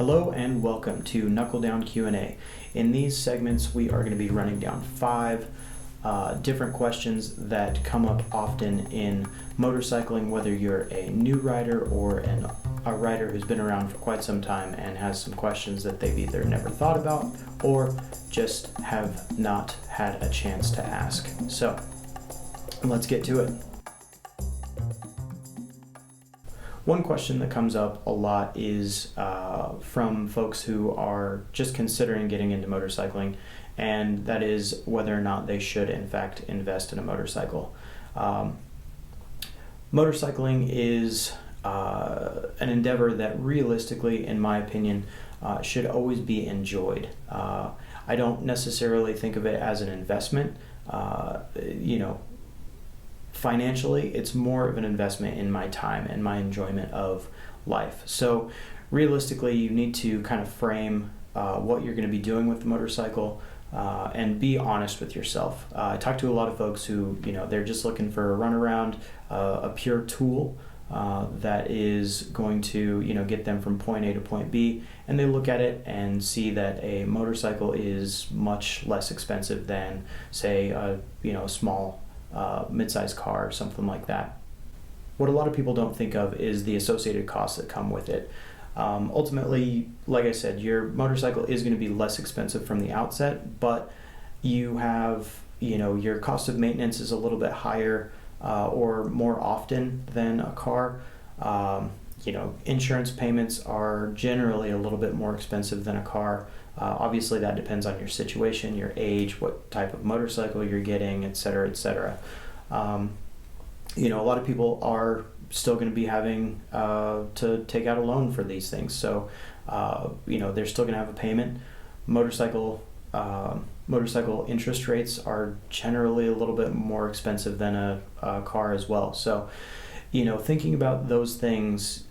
Hello and welcome to Knuckle Down Q A. In these segments, we are going to be running down 5 different questions that come up often in motorcycling, whether you're a new rider or a rider who's been around for quite some time and has some questions that they've either never thought about or just have not had a chance to ask. So, let's get to it. One question that comes up a lot is from folks who are just considering getting into motorcycling, and that is whether or not they should in fact invest in a motorcycle. Motorcycling is an endeavor that realistically, in my opinion, should always be enjoyed. I don't necessarily think of it as an investment. Financially, it's more of an investment in my time and my enjoyment of life. So realistically, you need to kind of frame what you're going to be doing with the motorcycle and be honest with yourself. I talk to a lot of folks who, they're just looking for a runaround, a pure tool that is going to, get them from point A to point B, and they look at it and see that a motorcycle is much less expensive than, say, a small mid-sized car or something like that. What a lot of people don't think of is the associated costs that come with it. Ultimately, like I said, your motorcycle is going to be less expensive from the outset, but you have, your cost of maintenance is a little bit higher or more often than a car. Insurance payments are generally a little bit more expensive than a car. Obviously, that depends on your situation, your age, what type of motorcycle you're getting, et cetera, et cetera. A lot of people are still going to be having to take out a loan for these things. So, they're still going to have a payment. Motorcycle interest rates are generally a little bit more expensive than a car as well. So, thinking about those things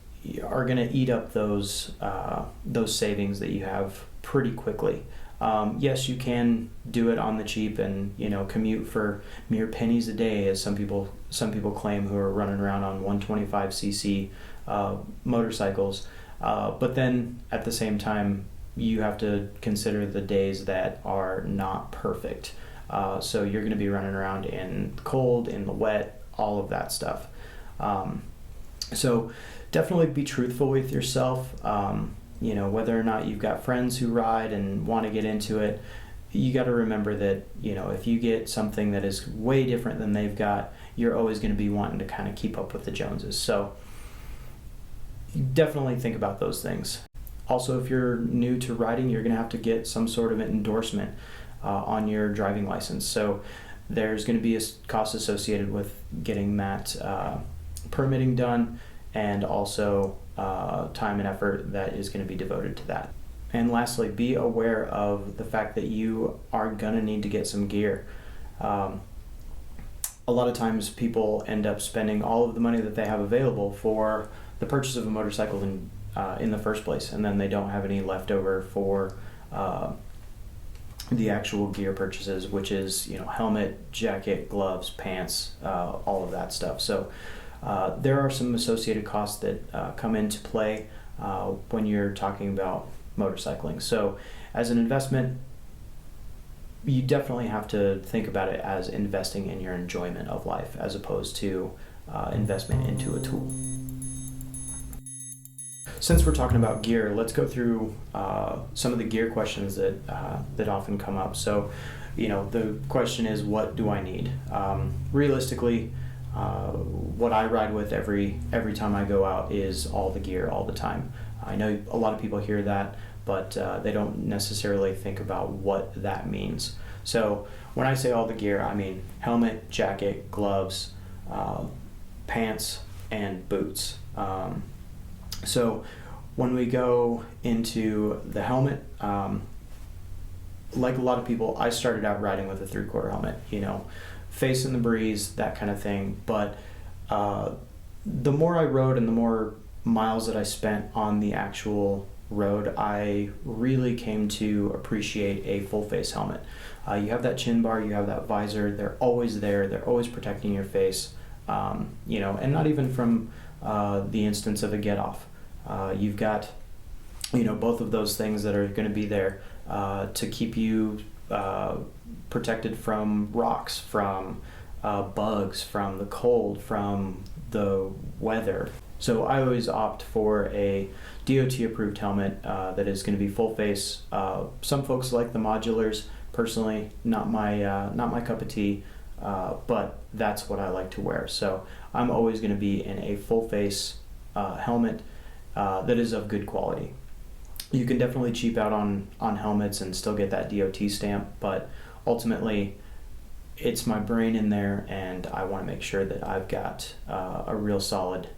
are going to eat up those savings that you have pretty quickly. Yes, you can do it on the cheap and commute for mere pennies a day, as some people claim, who are running around on 125cc motorcycles. But then at the same time, you have to consider the days that are not perfect. So you're going to be running around in cold, in the wet, all of that stuff. So definitely be truthful with yourself. Whether or not you've got friends who ride and want to get into it, you got to remember that, if you get something that is way different than they've got, you're always going to be wanting to kind of keep up with the Joneses. So definitely think about those things. Also, if you're new to riding, you're going to have to get some sort of an endorsement on your driving license. So there's going to be a cost associated with getting that permitting done, and also time and effort that is going to be devoted to that. And lastly, be aware of the fact that you are going to need to get some gear. A lot of times people end up spending all of the money that they have available for the purchase of a motorcycle in the first place, and then they don't have any left over for the actual gear purchases, which is helmet, jacket, gloves, pants, all of that stuff. So there are some associated costs that come into play when you're talking about motorcycling. So as an investment, you definitely have to think about it as investing in your enjoyment of life, as opposed to investment into a tool. Since we're talking about gear, let's go through some of the gear questions that often come up. So, the question is, what do I need? Realistically, what I ride with every time I go out is all the gear all the time. I know a lot of people hear that, but they don't necessarily think about what that means. So when I say all the gear, I mean helmet, jacket, gloves, pants, and boots. So when we go into the helmet, like a lot of people, I started out riding with a 3/4 helmet, facing the breeze, that kind of thing. But the more I rode and the more miles that I spent on the actual road, I really came to appreciate a full face helmet. You have that chin bar, you have that visor, they're always there, they're always protecting your face, and not even from the instance of a get off. You've got both of those things that are going to be there to keep you protected from rocks, from bugs, from the cold, from the weather. So I always opt for a DOT approved helmet that is going to be full face. Some folks like the modulars. Personally, not my cup of tea, but that's what I like to wear. So I'm always going to be in a full face helmet that is of good quality. You can definitely cheap out on helmets and still get that DOT stamp, but ultimately it's my brain in there, and I want to make sure that I've got a real solid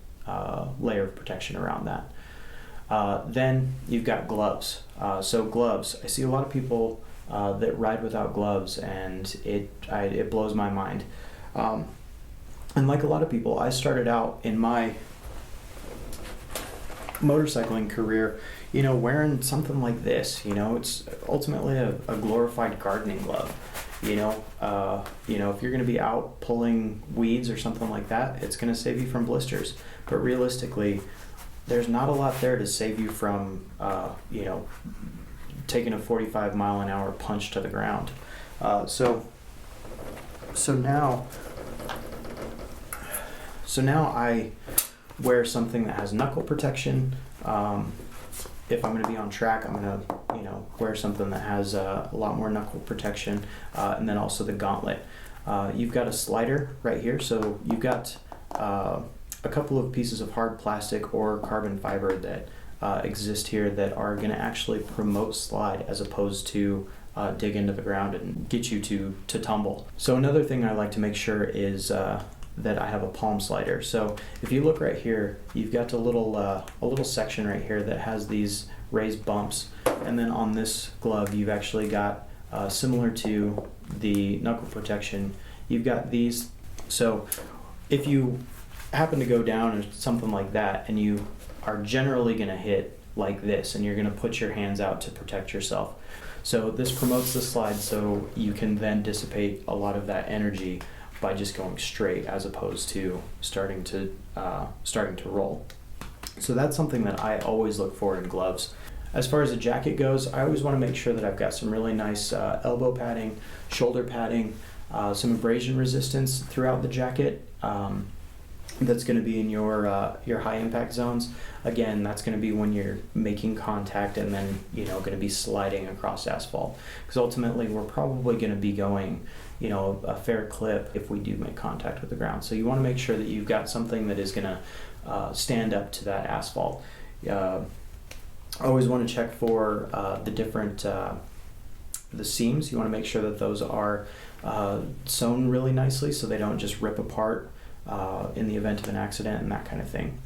layer of protection around that. Then you've got gloves. So gloves, I see a lot of people that ride without gloves, and it blows my mind. And like a lot of people, I started out in my motorcycling career, wearing something like this. It's ultimately a glorified gardening glove. If you're going to be out pulling weeds or something like that, it's going to save you from blisters. But realistically, there's not a lot there to save you from, taking a 45-mile-an-hour punch to the ground. So now I wear something that has knuckle protection. If I'm going to be on track, I'm going to, wear something that has a lot more knuckle protection, and then also the gauntlet. You've got a slider right here, so you've got a couple of pieces of hard plastic or carbon fiber that exist here that are going to actually promote slide as opposed to dig into the ground and get you to tumble. So another thing I like to make sure is that I have a palm slider. So if you look right here, you've got a little section right here that has these raised bumps, and then on this glove you've actually got similar to the knuckle protection, you've got these. So if you happen to go down or something like that, and you are generally going to hit like this, and you're going to put your hands out to protect yourself. So this promotes the slide, so you can then dissipate a lot of that energy by just going straight as opposed to starting to roll. So that's something that I always look for in gloves. As far as a jacket goes, I always want to make sure that I've got some really nice elbow padding, shoulder padding, some abrasion resistance throughout the jacket. That's going to be in your high impact zones. Again, that's going to be when you're making contact and then going to be sliding across asphalt, because ultimately we're probably going to be going a fair clip if we do make contact with the ground. So you want to make sure that you've got something that is going to stand up to that asphalt. Always want to check for the different the seams. You want to make sure that those are sewn really nicely so they don't just rip apart in the event of an accident and that kind of thing.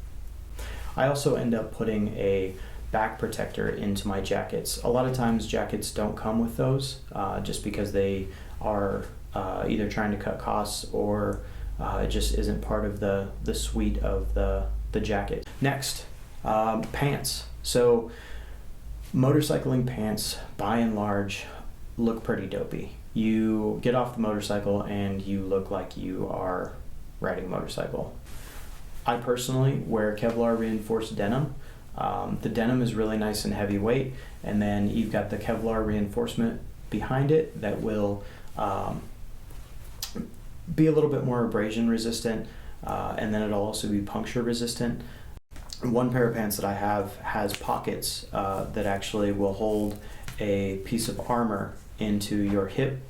I also end up putting a back protector into my jackets. A lot of times jackets don't come with those just because they are either trying to cut costs or it just isn't part of the suite of the jacket. Next, pants. So motorcycling pants by and large look pretty dopey. You get off the motorcycle and you look like you are riding a motorcycle. I personally wear Kevlar reinforced denim. The denim is really nice and heavyweight, and then you've got the Kevlar reinforcement behind it that will be a little bit more abrasion resistant, and then it'll also be puncture resistant. One pair of pants that I have has pockets that actually will hold a piece of armor into your hip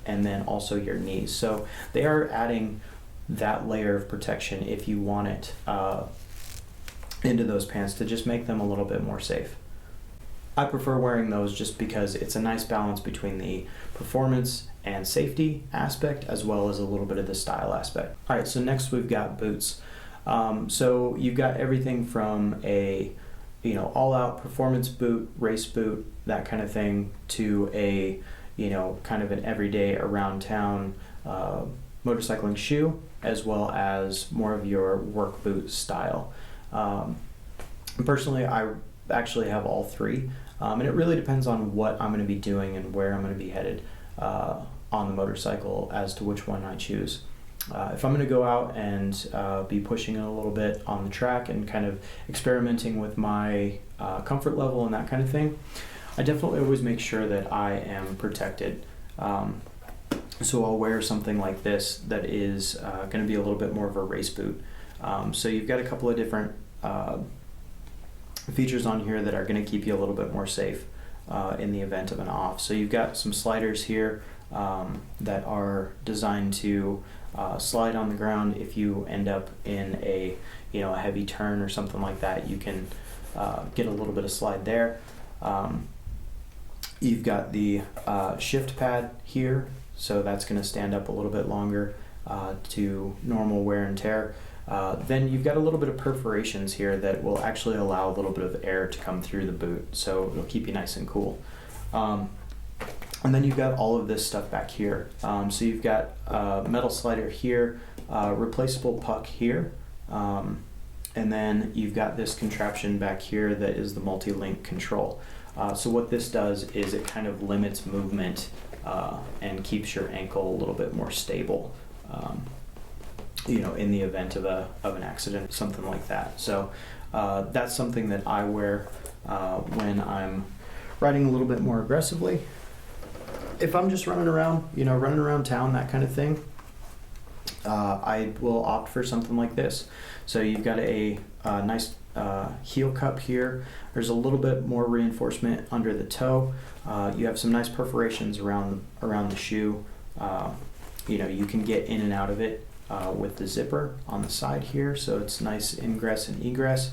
and then also your knees. So they are adding that layer of protection, if you want it, into those pants to just make them a little bit more safe. I prefer wearing those just because it's a nice balance between the performance and safety aspect as well as a little bit of the style aspect. All right, so next we've got boots. So you've got everything from a all-out performance boot, race boot, that kind of thing, to a kind of an everyday around town motorcycling shoe, as well as more of your work boot style. Personally, I actually have all three, and it really depends on what I'm going to be doing and where I'm going to be headed on the motorcycle as to which one I choose. If I'm going to go out and be pushing it a little bit on the track and kind of experimenting with my comfort level and that kind of thing, I definitely always make sure that I am protected. So I'll wear something like this that is going to be a little bit more of a race boot. So you've got a couple of different features on here that are going to keep you a little bit more safe in the event of an off. So you've got some sliders here that are designed to slide on the ground. If you end up in a a heavy turn or something like that, you can get a little bit of slide there. You've got the shift pad here, so that's going to stand up a little bit longer to normal wear and tear. Then you've got a little bit of perforations here that will actually allow a little bit of air to come through the boot, so it'll keep you nice and cool. And then you've got all of this stuff back here. So you've got a metal slider here, replaceable puck here, and then you've got this contraption back here that is the multi-link control. So what this does is it kind of limits movement and keeps your ankle a little bit more stable, in the event of an accident, something like that. So that's something that I wear when I'm riding a little bit more aggressively. If I'm just running around town, that kind of thing, I will opt for something like this. So you've got a nice heel cup here. There's a little bit more reinforcement under the toe. You have some nice perforations around the shoe. You can get in and out of it with the zipper on the side here, so it's nice ingress and egress.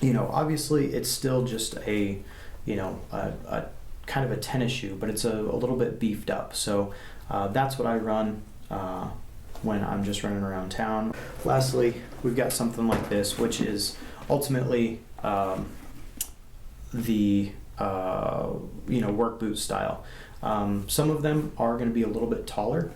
Obviously it's still just a kind of a tennis shoe, but it's a little bit beefed up. So that's what I run when I'm just running around town. Lastly, we've got something like this, which is ultimately the work boot style. Some of them are going to be a little bit taller.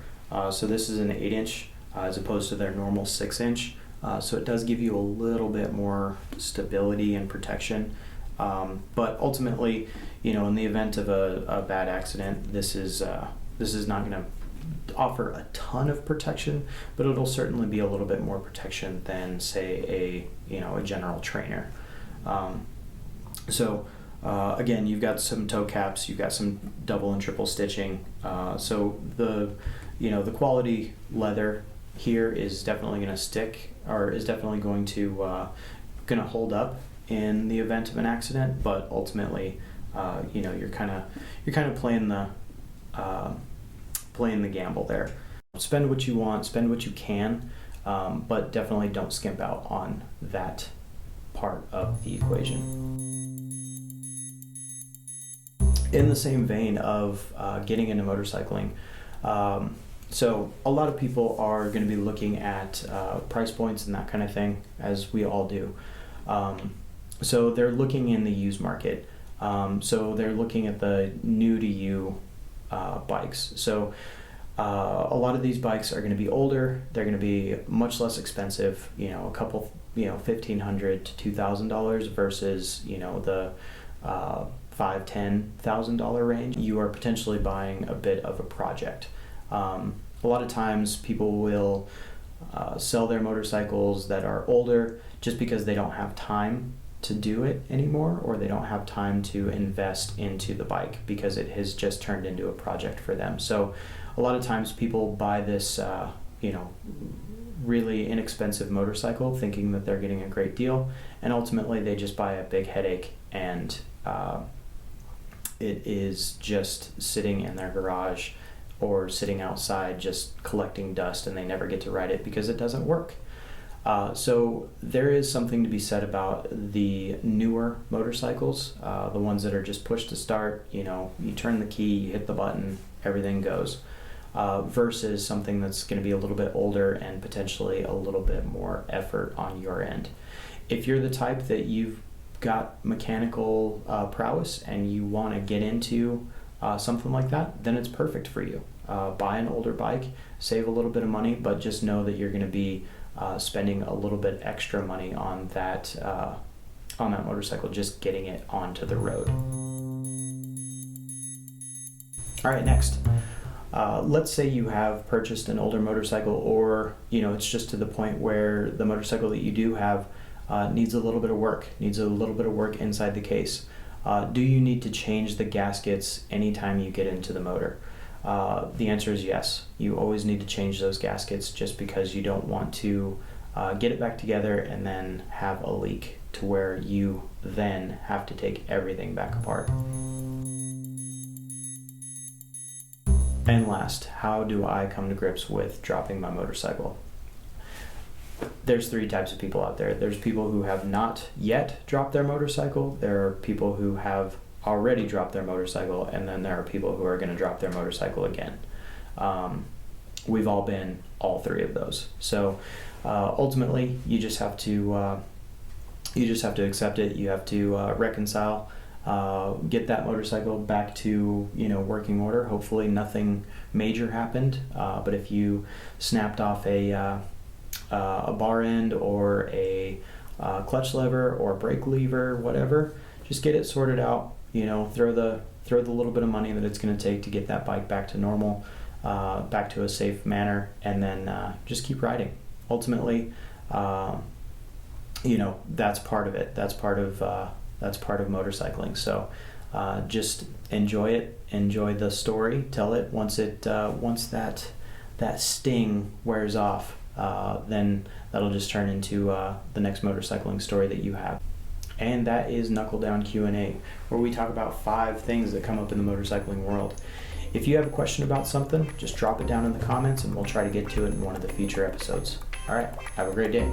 So this is an 8-inch as opposed to their normal 6-inch. So it does give you a little bit more stability and protection. But ultimately, in the event of a bad accident, this is not going to offer a ton of protection, but it'll certainly be a little bit more protection than, say, a general trainer. Again, you've got some toe caps, you've got some double and triple stitching. So the quality leather here is definitely going to stick, or is definitely going to hold up in the event of an accident. But ultimately, you're kind of playing the gamble there. Spend what you want, spend what you can, but definitely don't skimp out on that part of the equation. In the same vein of getting into motorcycling, so a lot of people are going to be looking at price points and that kind of thing, as we all do. So they're looking in the used market. So they're looking at the new to you bikes. So a lot of these bikes are going to be older. They're going to be much less expensive. A couple, $1,500 to $2,000 versus the $5,000-$10,000 range. You are potentially buying a bit of a project. A lot of times people will sell their motorcycles that are older just because they don't have time to do it anymore, or they don't have time to invest into the bike because it has just turned into a project for them. So a lot of times people buy this really inexpensive motorcycle thinking that they're getting a great deal, and ultimately they just buy a big headache, and it is just sitting in their garage or sitting outside just collecting dust, and they never get to ride it because it doesn't work. So there is something to be said about the newer motorcycles, the ones that are just push to start, you turn the key, you hit the button, everything goes, versus something that's going to be a little bit older and potentially a little bit more effort on your end. If you're the type that you've got mechanical prowess and you want to get into something like that, then it's perfect for you. Buy an older bike, save a little bit of money, but just know that you're going to be spending a little bit extra money on that motorcycle, just getting it onto the road. All right, next. Let's say you have purchased an older motorcycle, or it's just to the point where the motorcycle that you do have needs a little bit of work, inside the case. Do you need to change the gaskets anytime you get into the motor? The answer is yes. You always need to change those gaskets, just because you don't want to get it back together and then have a leak to where you then have to take everything back apart. And last, how do I come to grips with dropping my motorcycle? There's 3 types of people out there. There's people who have not yet dropped their motorcycle. There are people who have already dropped their motorcycle, and then there are people who are going to drop their motorcycle again. We've all been all 3 of those. So ultimately, you just have to accept it. You have to reconcile, get that motorcycle back to working order. Hopefully, nothing major happened. But if you snapped off a bar end or a clutch lever or brake lever, whatever, just get it sorted out. Throw the little bit of money that it's going to take to get that bike back to normal, back to a safe manner, and then just keep riding. Ultimately, that's part of it. That's part of motorcycling. So just enjoy it. Enjoy the story. Tell it once that sting wears off. Then that'll just turn into the next motorcycling story that you have. And that is Knuckle Down Q A, where we talk about 5 things that come up in the motorcycling world. If you have a question about something, just drop it down in the comments and we'll try to get to it in one of the future episodes. All right, have a great day.